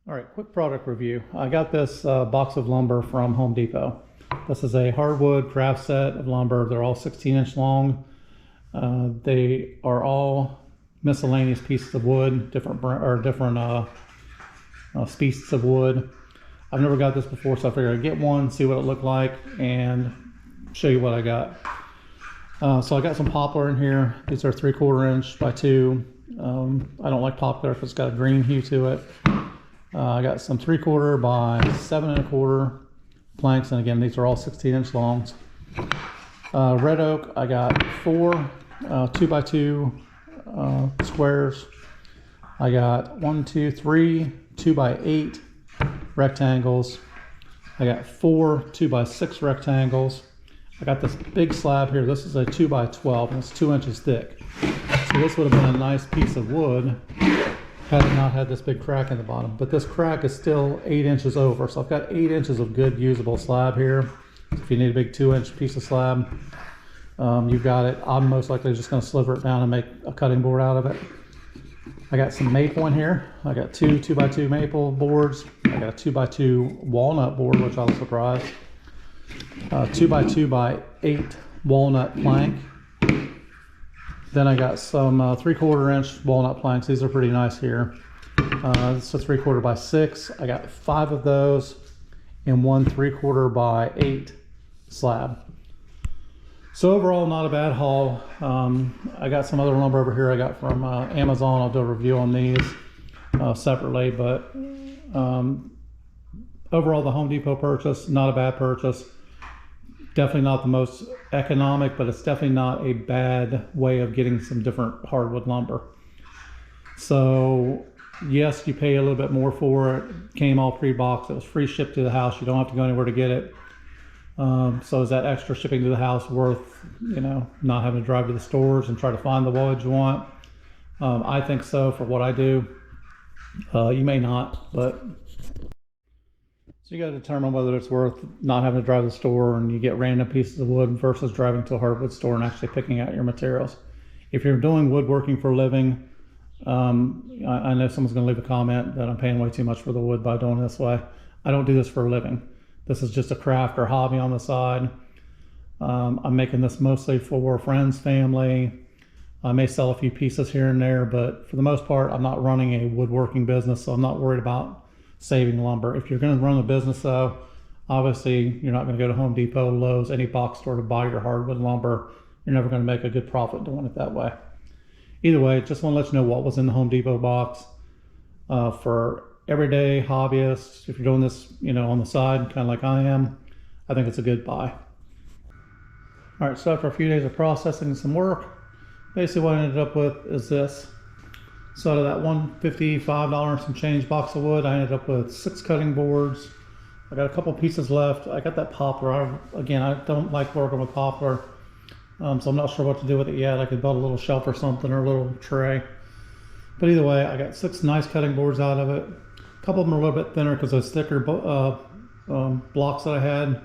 All right, quick product review. I got this box of lumber from Home Depot. This is a hardwood craft set of lumber. They're all 16-inch long. They are all miscellaneous pieces of wood, different species of wood. I've never got this before, so I figured I'd get one, see what it looked like, and show you what I got. So I got some poplar in here. These are 3/4 inch by 2. I don't like poplar because it's got a green hue to it. I got some 3/4 by 7 1/4 planks, and again, these are all 16-inch longs. Red oak, I got 4 2x2 squares. I got 1, 2, 3 2x8 rectangles. I got 4 2x6 rectangles. I got this big slab here. This is a 2x12 and it's 2 inches thick. So this would have been a nice piece of wood had it not had this big crack in the bottom. But this crack is still 8 inches over. So I've got 8 inches of good usable slab here. If you need a big 2-inch piece of slab, you've got it. I'm most likely just going to sliver it down and make a cutting board out of it. I got some maple in here. I got 2 2x2 maple boards. I got a 2x2 walnut board, which I was surprised. 2x2x8 walnut plank. Then I got some 3/4 inch walnut planks. These are pretty nice here. It's a 3/4 by 6. I got 5 of those and 1 3/4 by 8 slab. So overall, not a bad haul. I got some other lumber over here I got from Amazon. I'll do a review on these separately, but overall the Home Depot purchase, not a bad purchase. Definitely not the most economic, but it's definitely not a bad way of getting some different hardwood lumber. So yes, you pay a little bit more for it. Came all pre-boxed. It was free shipped to the house. You don't have to go anywhere to get it. So is that extra shipping to the house worth, not having to drive to the stores and try to find the wood you want? I think so for what I do. You may not, but so you got to determine whether it's worth not having to drive to the store and you get random pieces of wood versus driving to a hardwood store and actually picking out your materials. If you're doing woodworking for a living, I know someone's going to leave a comment that I'm paying way too much for the wood by doing it this way. I don't do this for a living. This is just a craft or hobby on the side. I'm making this mostly for friends, family. I may sell a few pieces here and there, but for the most part, I'm not running a woodworking business, so I'm not worried about saving lumber. If you're going to run a business though, obviously you're not going to go to Home Depot, Lowe's, any box store to buy your hardwood lumber. You're never going to make a good profit doing it that way. Either way, just want to let you know what was in the Home Depot box. For everyday hobbyists, if you're doing this, on the side, kind of like I am, I think it's a good buy. All right, so after a few days of processing and some work, basically what I ended up with is this. So out of that $155 and some change box of wood, I ended up with 6 cutting boards. I got a couple pieces left. I got that poplar. Again, I don't like working with poplar, so I'm not sure what to do with it yet. I could build a little shelf or something, or a little tray. But either way, I got 6 nice cutting boards out of it. A couple of them are a little bit thinner because those thicker blocks that I had,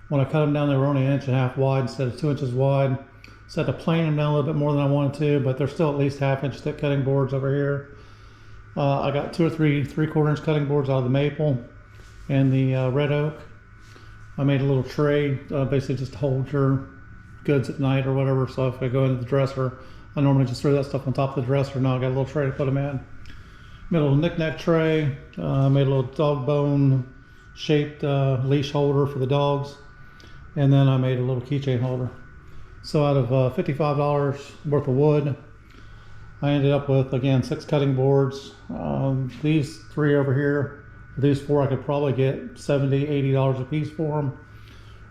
when I cut them down, they were only 1.5 inches wide instead of 2 inches wide. So I had to plane them down a little bit more than I wanted to, but they're still at least 1/2 inch thick cutting boards over here. I got 2 or 3 3/4 inch cutting boards out of the maple and the red oak. I made a little tray, basically just to hold your goods at night or whatever. So if I go into the dresser, I normally just throw that stuff on top of the dresser. Now I got a little tray to put them in. Made a little knick-knack tray. Made a little dog bone shaped leash holder for the dogs. And then I made a little keychain holder. So out of $55 worth of wood, I ended up with, again, 6 cutting boards. These 3 over here, these 4 I could probably get $70, $80 a piece for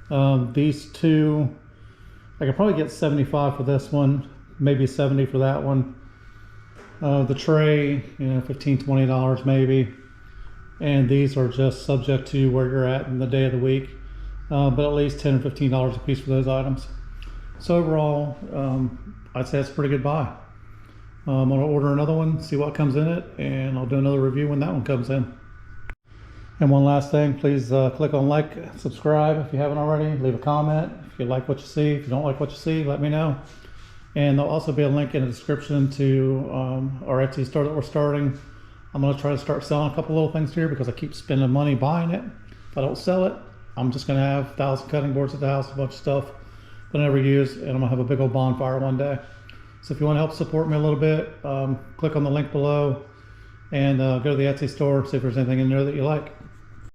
them. These 2, I could probably get $75 for this one, maybe $70 for that one. The tray, $15, $20 maybe. And these are just subject to where you're at in the day of the week, but at least $10 or $15 a piece for those items. So overall, I'd say it's a pretty good buy. I'm going to order another one, see what comes in it, and I'll do another review when that one comes in. And one last thing, please click on like, subscribe if you haven't already, leave a comment. If you like what you see, if you don't like what you see, let me know. And there'll also be a link in the description to our Etsy store that we're starting. I'm going to try to start selling a couple little things here because I keep spending money buying it. If I don't sell it, I'm just going to have 1,000 cutting boards at the house, a bunch of stuff that I never use, and I'm going to have a big old bonfire one day. So if you want to help support me a little bit, click on the link below and go to the Etsy store and see if there's anything in there that you like.